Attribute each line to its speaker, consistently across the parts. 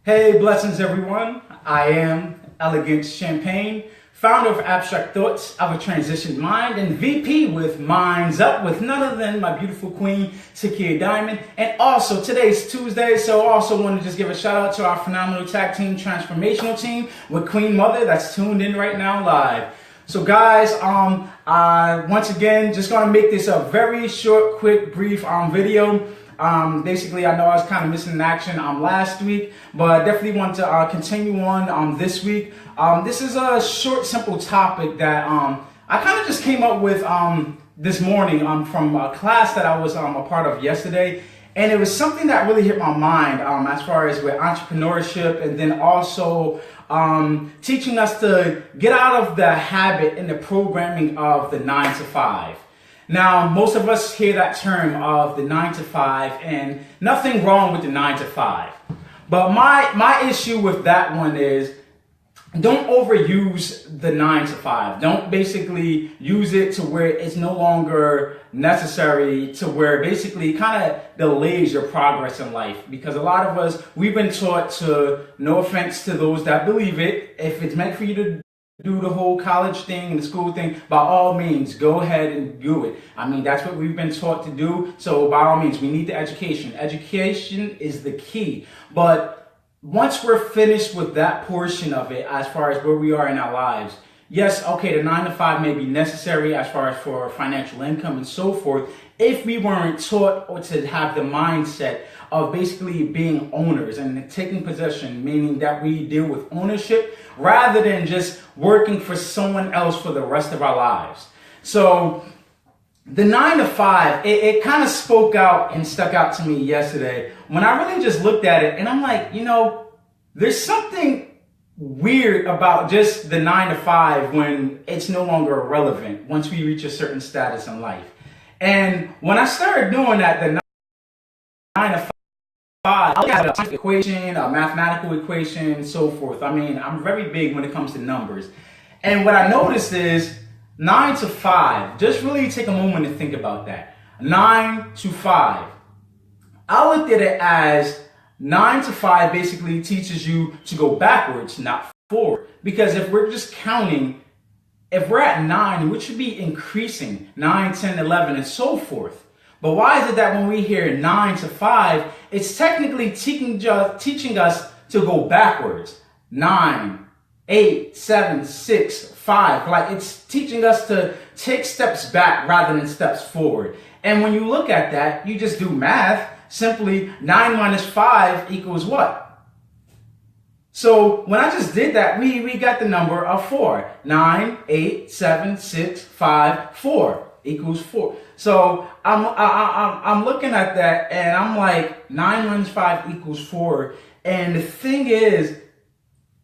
Speaker 1: Hey, blessings everyone. I am Elegance Champagne, founder of Abstract Thoughts of a Transitioned Mind and VP with Minds Up with none other than my beautiful queen, Takia Diamond. And also today's Tuesday, so also want to just give a shout out to our phenomenal tag team transformational team with Queen Mother that's tuned in right now live. So guys, once again, just gonna make this a very short, quick, brief video. Basically, I know I was kind of missing in action last week, but I definitely want to continue on this week. This is a short, simple topic that I kind of just came up with this morning from a class that I was a part of yesterday. And it was something that really hit my mind as far as with entrepreneurship, and then also teaching us to get out of the habit and the programming of the 9 to 5. Now, most of us hear that term of the 9 to 5, and nothing wrong with the 9 to 5. But my issue with that one is, don't overuse the 9 to 5. Don't basically use it to where it's no longer necessary, to where basically kind of delays your progress in life. Because a lot of us, we've been taught to, no offense to those that believe it, if it's meant for you to do the whole college thing and the school thing, by all means, go ahead and do it. I mean, that's what we've been taught to do. So by all means, we need the education. Education is the key. But once we're finished with that portion of it, as far as where we are in our lives, yes, okay, the 9 to 5 may be necessary as far as for financial income and so forth, if we weren't taught or to have the mindset of basically being owners and taking possession, meaning that we deal with ownership rather than just working for someone else for the rest of our lives. So the 9 to 5, it kind of spoke out and stuck out to me yesterday when I really just looked at it, and I'm like, you know, there's something weird about just the 9 to 5 when it's no longer relevant once we reach a certain status in life. And when I started doing that, the 9 to 5, I look at an equation, a mathematical equation, and so forth. I mean, I'm very big when it comes to numbers. And what I noticed is 9 to 5, just really take a moment to think about that. 9 to 5. I looked at it as 9 to 5 basically teaches you to go backwards, not forward. Because if we're just counting, if we're at 9, we should be increasing 9, 10, 11, and so forth. But why is it that when we hear 9 to 5, it's technically teaching us to go backwards? 9, 8, 7, 6, 5. Like, it's teaching us to take steps back rather than steps forward. And when you look at that, you just do math. Simply 9 minus 5 equals what? So when I just did that, we got the number of 4. 9, 8, 7, 6, 5, 4 equals 4. So I'm looking at that and I'm like, 9 minus 5 equals 4. And the thing is,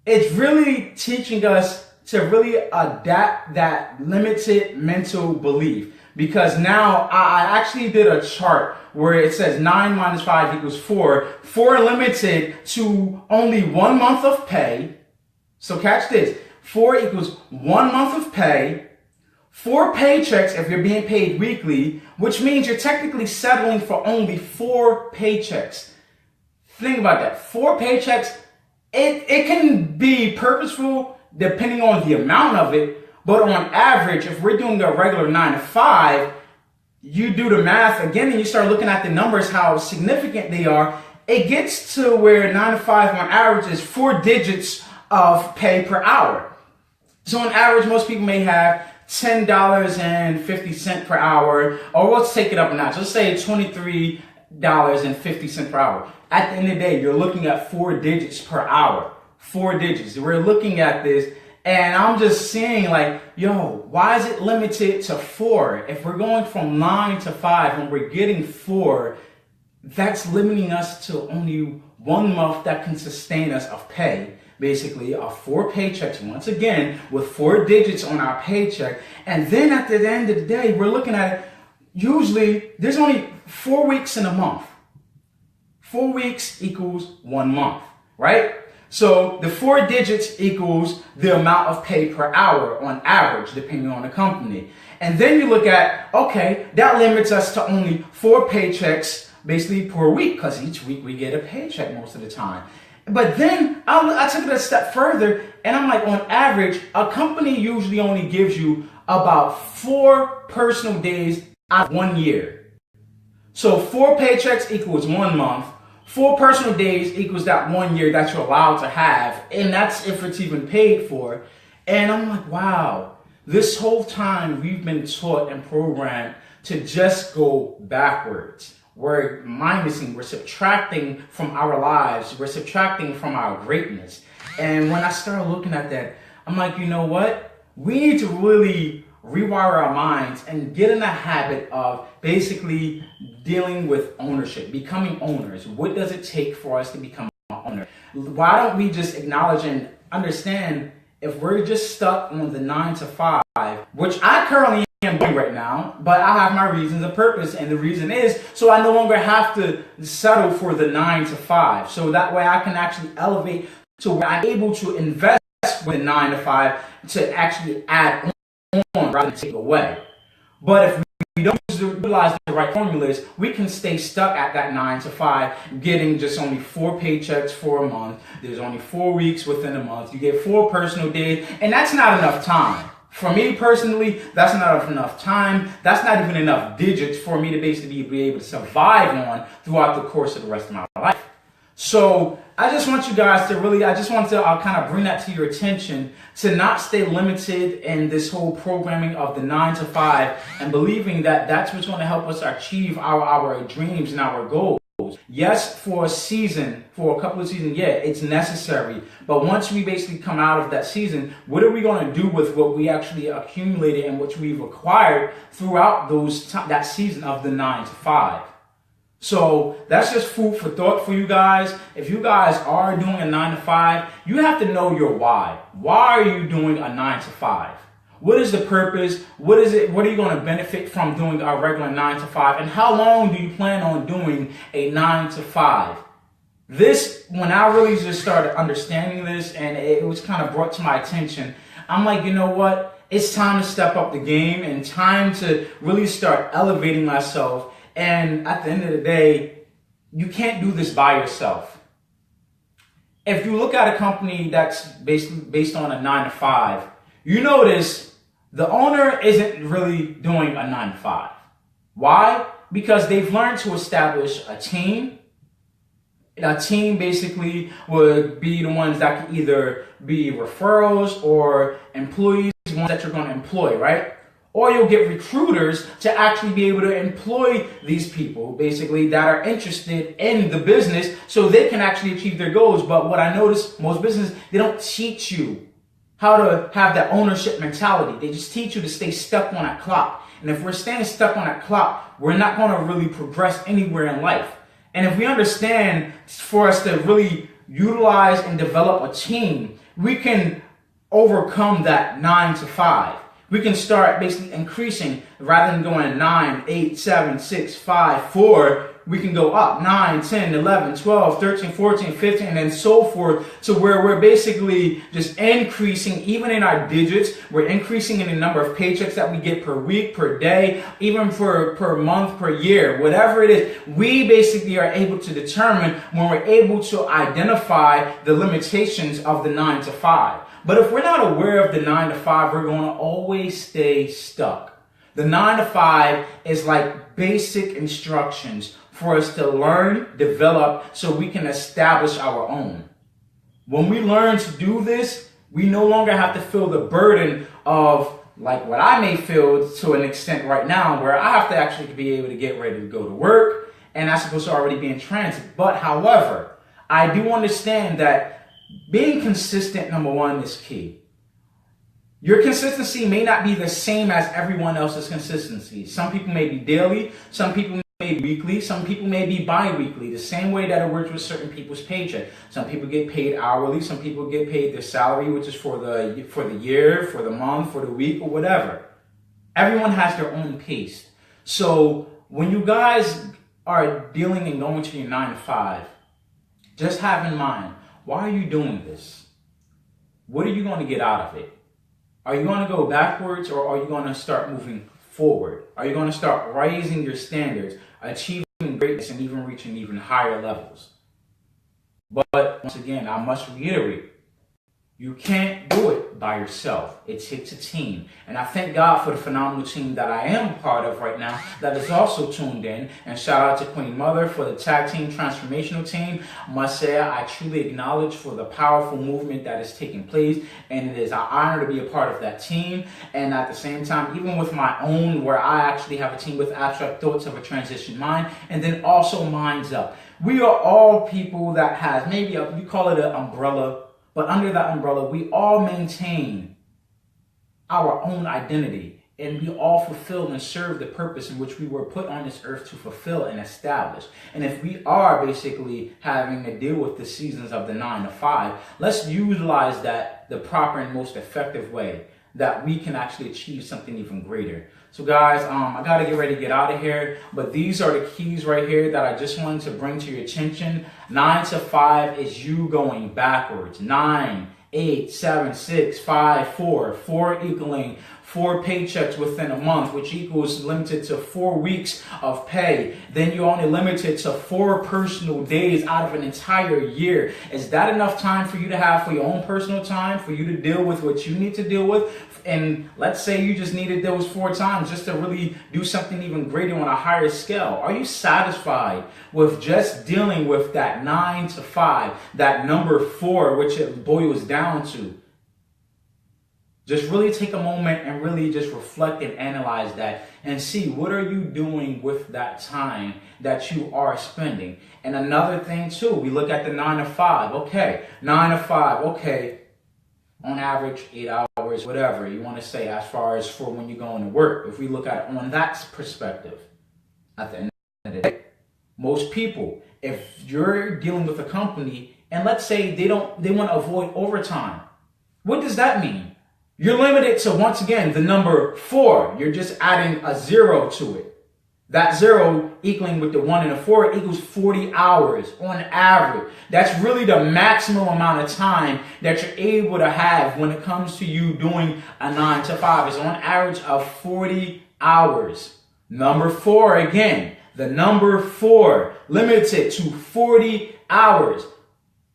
Speaker 1: it's really teaching us to really adapt that limited mental belief. Because now I actually did a chart where it says 9 minus 5 equals 4. 4 limited to only 1 month of pay. So catch this. 4 equals 1 month of pay. 4 paychecks if you're being paid weekly, which means you're technically settling for only 4 paychecks. Think about that. 4 paychecks. It can be purposeful depending on the amount of it. But on average, if we're doing a regular 9 to 5, you do the math again and you start looking at the numbers, how significant they are. It gets to where 9 to 5 on average is 4 digits of pay per hour. So on average, most people may have $10.50 per hour, or let's take it up a notch. Let's say $23.50 per hour. At the end of the day, you're looking at 4 digits per hour. 4 digits. We're looking at this. And I'm just saying, like, yo, why is it limited to 4? If we're going from 9 to 5 and we're getting 4, that's limiting us to only 1 month that can sustain us of pay. Basically, of 4 paychecks, once again, with 4 digits on our paycheck. And then at the end of the day, we're looking at it, usually there's only 4 weeks in a month. 4 weeks equals 1 month, right? So the 4 digits equals the amount of pay per hour on average, depending on the company. And then you look at, okay, that limits us to only 4 paychecks basically per week, because each week we get a paycheck most of the time. But then I took it a step further, and I'm like, on average, a company usually only gives you about 4 personal days out of 1 year. So 4 paychecks equals 1 month. 4 personal days equals that 1 year that you're allowed to have, and that's if it's even paid for. And I'm like, wow, this whole time we've been taught and programmed to just go backwards. We're minusing, we're subtracting from our lives, we're subtracting from our greatness. And when I started looking at that, I'm like, you know what? We need to really rewire our minds and get in the habit of basically dealing with ownership, becoming owners. What does it take for us to become an owner? Why don't we just acknowledge and understand if we're just stuck on the 9 to 5, which I currently am doing right now, but I have my reasons and purpose, and the reason is so I no longer have to settle for the 9 to 5. So that way I can actually elevate to where I'm able to invest with the 9 to 5 to actually add on rather than take away. But if we don't utilize the right formulas, we can stay stuck at that 9 to 5, getting just only 4 paychecks for a month. There's only 4 weeks within a month. You get 4 personal days, and that's not enough time. For me personally, that's not enough time. That's not even enough digits for me to basically be able to survive on throughout the course of the rest of my life. So I just want you guys to really, I just want to kind of bring that to your attention, to not stay limited in this whole programming of the 9 to 5 and believing that that's what's going to help us achieve our dreams and our goals. Yes, for a season, for a couple of seasons, yeah, it's necessary. But once we basically come out of that season, what are we going to do with what we actually accumulated and what we've acquired throughout that season of the 9 to 5? So that's just food for thought for you guys. If you guys are doing a 9 to 5, you have to know your why. Why are you doing a 9 to 5? What is the purpose? What is it? What are you going to benefit from doing a regular 9 to 5? And how long do you plan on doing a 9 to 5? This, when I really just started understanding this and it was kind of brought to my attention, I'm like, you know what? It's time to step up the game and time to really start elevating myself. And at the end of the day, you can't do this by yourself. If you look at a company that's based on a 9 to 5, you notice the owner isn't really doing a 9 to 5. Why? Because they've learned to establish a team. A team basically would be the ones that could either be referrals or employees, ones that you're going to employ, right? Or you'll get recruiters to actually be able to employ these people, basically, that are interested in the business so they can actually achieve their goals. But what I notice, most businesses, they don't teach you how to have that ownership mentality. They just teach you to stay stuck on that clock. And if we're staying stuck on that clock, we're not going to really progress anywhere in life. And if we understand, for us to really utilize and develop a team, we can overcome that 9 to 5. We can start basically increasing rather than going 9, 8, 7, 6, 5, 4. We can go up 9, 10, 11, 12, 13, 14, 15, and then so forth to where we're basically just increasing even in our digits. We're increasing in the number of paychecks that we get per week, per day, even per month, per year, whatever it is. We basically are able to determine when we're able to identify the limitations of the 9 to 5. But if we're not aware of the 9 to 5, we're going to always stay stuck. The 9 to 5 is like basic instructions for us to learn, develop, so we can establish our own. When we learn to do this, we no longer have to feel the burden of like what I may feel to an extent right now, where I have to actually be able to get ready to go to work, and I'm supposed to already be in transit. But however, I do understand that being consistent, number one, is key. Your consistency may not be the same as everyone else's consistency. Some people may be daily, some people may be weekly, some people may be bi-weekly, the same way that it works with certain people's paycheck. Some people get paid hourly, some people get paid their salary, which is for the year, for the month, for the week, or whatever. Everyone has their own pace. So when you guys are dealing and going to your 9 to 5, just have in mind, why are you doing this? What are you going to get out of it? Are you going to go backwards, or are you going to start moving forward? Are you going to start raising your standards, achieving greatness, and even reaching even higher levels? But once again, I must reiterate, you can't do it by yourself. It takes a team. And I thank God for the phenomenal team that I am part of right now that is also tuned in. And shout out to Queen Mother for the tag team transformational team. I must say, I truly acknowledge for the powerful movement that is taking place. And it is an honor to be a part of that team. And at the same time, even with my own, where I actually have a team with Abstract Thoughts of a Transition Mind, and then also Minds Up. We are all people that has maybe you call it an umbrella. But under that umbrella, we all maintain our own identity, and we all fulfill and serve the purpose in which we were put on this earth to fulfill and establish. And if we are basically having to deal with the seasons of the 9 to 5, let's utilize that the proper and most effective way that we can actually achieve something even greater. So guys, I gotta get ready to get out of here, but these are the keys right here that I just wanted to bring to your attention. 9 to 5 is you going backwards. 9, 8, 7, 6, 5, 4. 4 equaling 4 paychecks within a month, which equals limited to 4 weeks of pay. Then you're only limited to 4 personal days out of an entire year. Is that enough time for you to have for your own personal time, for you to deal with what you need to deal with? And let's say you just needed those 4 times just to really do something even greater on a higher scale. Are you satisfied with just dealing with that 9 to 5, that number 4, which it boils down to? Just really take a moment and really just reflect and analyze that and see what are you doing with that time that you are spending. And another thing too, we look at the 9 to 5. Okay, 9 to 5. Okay, on average 8 hours, whatever you want to say as far as for when you're going to work. If we look at it on that perspective, at the end of the day, most people, if you're dealing with a company and let's say they want to avoid overtime, what does that mean? You're limited to, once again, the number 4. You're just adding a 0 to it. That 0 equaling with the 1 and a 4 equals 40 hours on average. That's really the maximum amount of time that you're able to have when it comes to you doing a 9 to 5. It's on average of 40 hours. Number 4 again, the number 4 limited to 40 hours.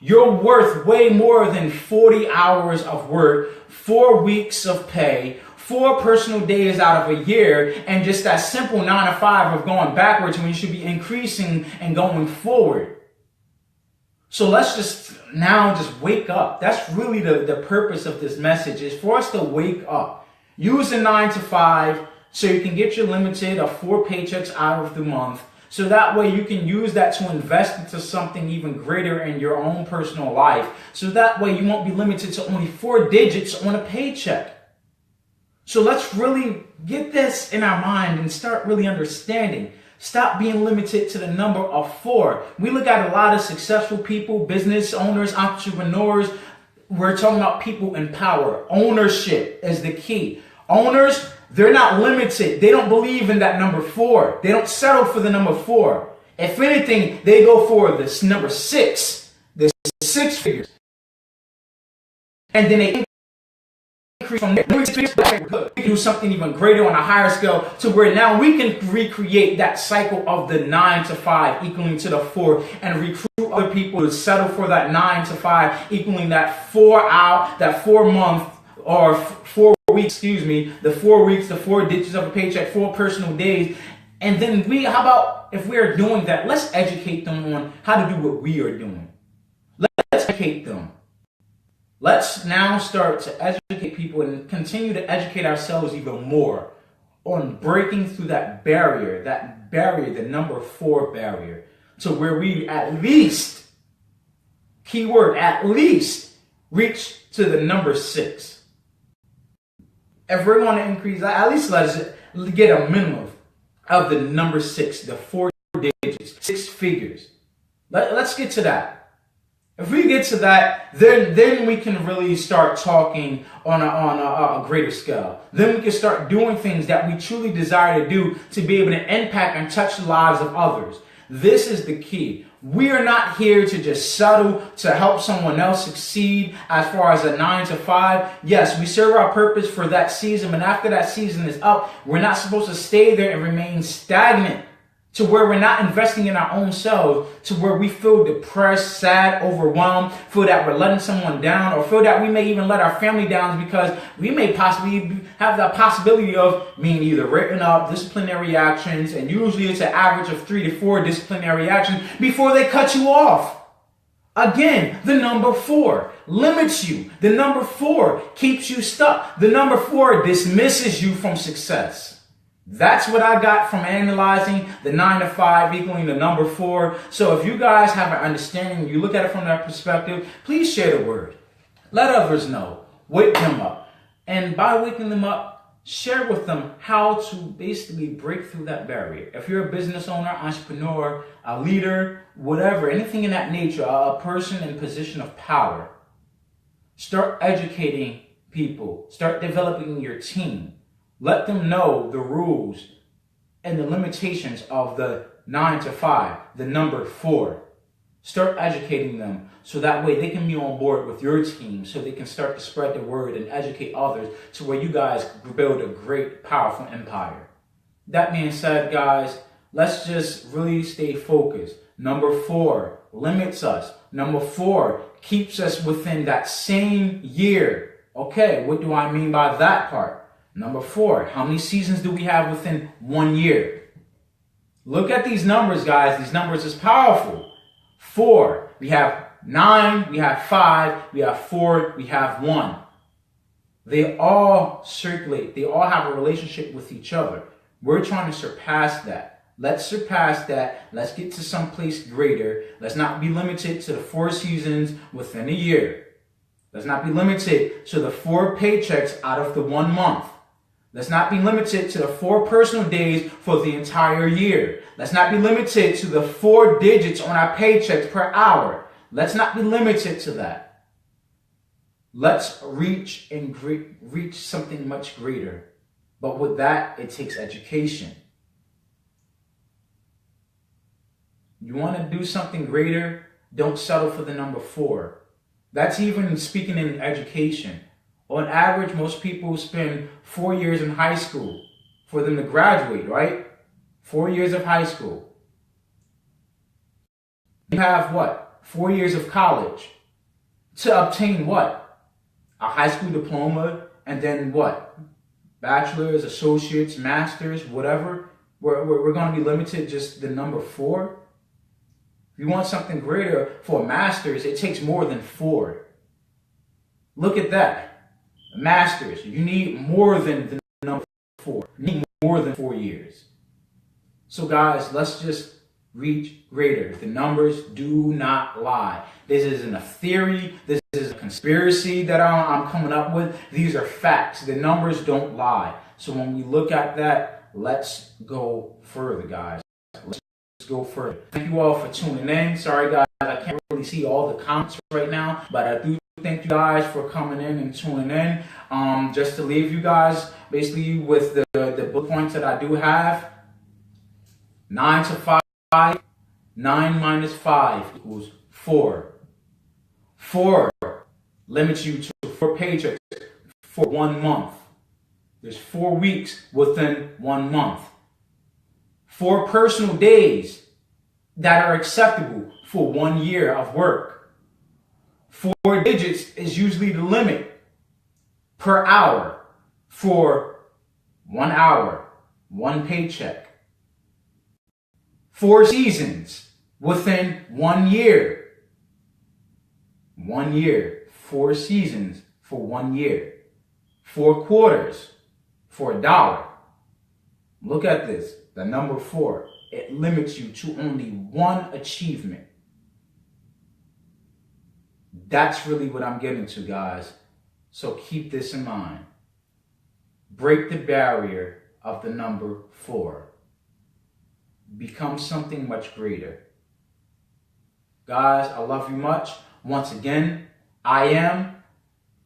Speaker 1: You're worth way more than 40 hours of work, 4 weeks of pay, 4 personal days out of a year, and just that simple 9 to 5 of going backwards when you should be increasing and going forward. So let's just wake up. That's really the purpose of this message, is for us to wake up. Use the 9 to 5 so you can get your limited of 4 paychecks out of the month. So that way you can use that to invest into something even greater in your own personal life. So that way you won't be limited to only 4 digits on a paycheck. So let's really get this in our mind and start really understanding. Stop being limited to the number of 4. We look at a lot of successful people, business owners, entrepreneurs. We're talking about people in power. Ownership is the key. Owners, they're not limited. They don't believe in that number 4. They don't settle for the number 4. If anything, they go for this number 6, the 6 figures. And then they increase from there. We can do something even greater on a higher scale to where now we can recreate that cycle of the 9 to 5 equaling to the 4 and recruit other people to settle for that 9 to 5 equaling that 4 month or 4 weeks, the 4 weeks, the 4 digits of a paycheck, 4 personal days. And then how about if we are doing that, let's educate them on how to do what we are doing. Let's educate them. Let's now start to educate people and continue to educate ourselves even more on breaking through that barrier, the number 4 barrier, to where we at least, keyword, at least reach to the number 6. If we're going to increase, at least let us get a minimum of the number 6, the 4 digits, 6 figures. Let's get to that. If we get to that, then we can really start talking on a greater scale. Then we can start doing things that we truly desire to do to be able to impact and touch the lives of others. This is the key. We are not here to just settle to help someone else succeed as far as a 9 to 5. Yes, we serve our purpose for that season, but after that season is up, we're not supposed to stay there and remain stagnant to where we're not investing in our own selves, to where we feel depressed, sad, overwhelmed, feel that we're letting someone down, or feel that we may even let our family down because we may possibly have the possibility of being either written up, disciplinary actions, and usually it's an average of 3 to 4 disciplinary actions before they cut you off. Again, the number 4 limits you. The number 4 keeps you stuck. The number 4 dismisses you from success. That's what I got from analyzing the 9 to 5 equaling the number 4. So if you guys have an understanding, you look at it from that perspective, please share the word. Let others know. Wake them up. And by waking them up, share with them how to basically break through that barrier. If you're a business owner, entrepreneur, a leader, whatever, anything in that nature, a person in position of power, start educating people. Start developing your team. Let them know the rules and the limitations of the 9 to 5, the number 4. Start educating them so that way they can be on board with your team, so they can start to spread the word and educate others to where you guys build a great, powerful empire. That being said, guys, let's just really stay focused. Number 4 limits us. Number 4 keeps us within that same year. Okay, what do I mean by that part? Number 4, how many seasons do we have within 1 year? Look at these numbers, guys. These numbers is powerful. 4, we have 9, we have 5, we have 4, we have 1. They all circulate. They all have a relationship with each other. We're trying to surpass that. Let's surpass that. Let's get to someplace greater. Let's not be limited to the 4 seasons within a year. Let's not be limited to the 4 paychecks out of the 1 month. Let's not be limited to the 4 personal days for the entire year. Let's not be limited to the 4 digits on our paychecks per hour. Let's not be limited to that. Let's reach something much greater. But with that, it takes education. You want to do something greater? Don't settle for the number 4. That's even speaking in education. On average, most people spend 4 years in high school for them to graduate, right? 4 years of high school. You have what? 4 years of college to obtain what? A high school diploma, and then what? Bachelor's, associates, masters, whatever. We're going to be limited just the number 4. If you want something greater for a master's, it takes more than 4. Look at that. Masters, you need more than the number 4. You need more than 4 years. So guys, let's just reach greater. The numbers do not lie. This isn't a theory. This is a conspiracy that I'm coming up with. These are facts. The numbers don't lie. So when we look at that, let's go further, guys. Let's go further. Thank you all for tuning in. Sorry, guys, I can't really see all the comments right now, but I do thank you guys for coming in and tuning in. Just to leave you guys basically with the bullet points that I do have. 9 to 5, 9 minus 5 equals 4. 4 limits you to 4 paychecks for 1 month. There's 4 weeks within 1 month. 4 personal days that are acceptable for 1 year of work. 4 digits is usually the limit per hour for 1 hour, 1 paycheck. 4 seasons within 1 year. 1 year, 4 seasons for 1 year. 4 quarters for $1. Look at this, the number 4. It limits you to only 1 achievement. That's really what I'm getting to, guys. So keep this in mind. Break the barrier of the number 4. Become something much greater. Guys, I love you much. Once again, I am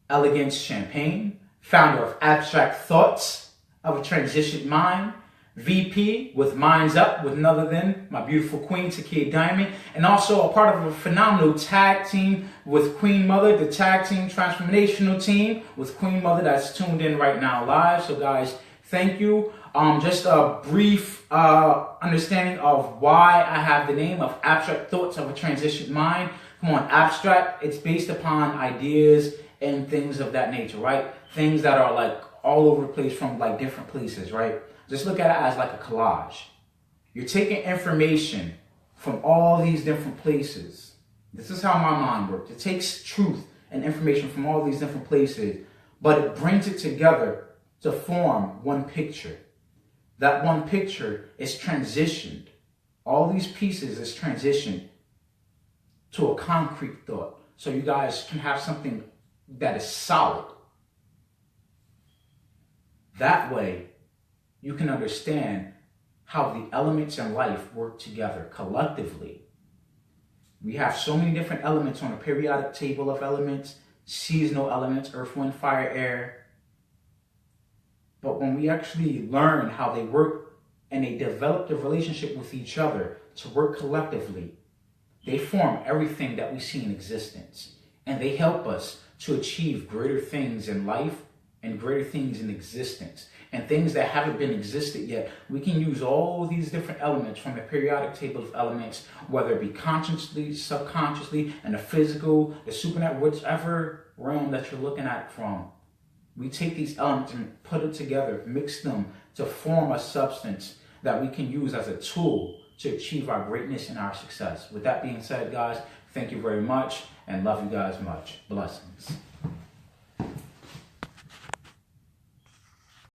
Speaker 1: Elegance Champagne, founder of Abstract Thoughts of a Transitioned Mind, VP with Minds Up with none other than my beautiful queen, Takia Diamond, and also a part of a phenomenal tag team with Queen Mother, the tag team transformational team with Queen Mother that's tuned in right now live. So guys, thank you. Just a brief understanding of why I have the name of Abstract Thoughts of a Transitioned Mind. Come on, abstract, it's based upon ideas and things of that nature, right? Things that are like all over the place from like different places, right? Just look at it as like a collage. You're taking information from all these different places. This is how my mind works. It takes truth and information from all these different places, but it brings it together to form one picture. That one picture is transitioned. All these pieces is transitioned to a concrete thought. So you guys can have something that is solid. That way, you can understand how the elements in life work together collectively. We have so many different elements on a periodic table of elements, seasonal elements, earth, wind, fire, air. But when we actually learn how they work and they develop the relationship with each other to work collectively, they form everything that we see in existence. And they help us to achieve greater things in life and greater things in existence. And things that haven't been existed yet, we can use all these different elements from the periodic table of elements, whether it be consciously, subconsciously, and the physical, the supernatural, whichever realm that you're looking at from. We take these elements and put it together, mix them to form a substance that we can use as a tool to achieve our greatness and our success. With that being said, guys, thank you very much and love you guys much. Blessings.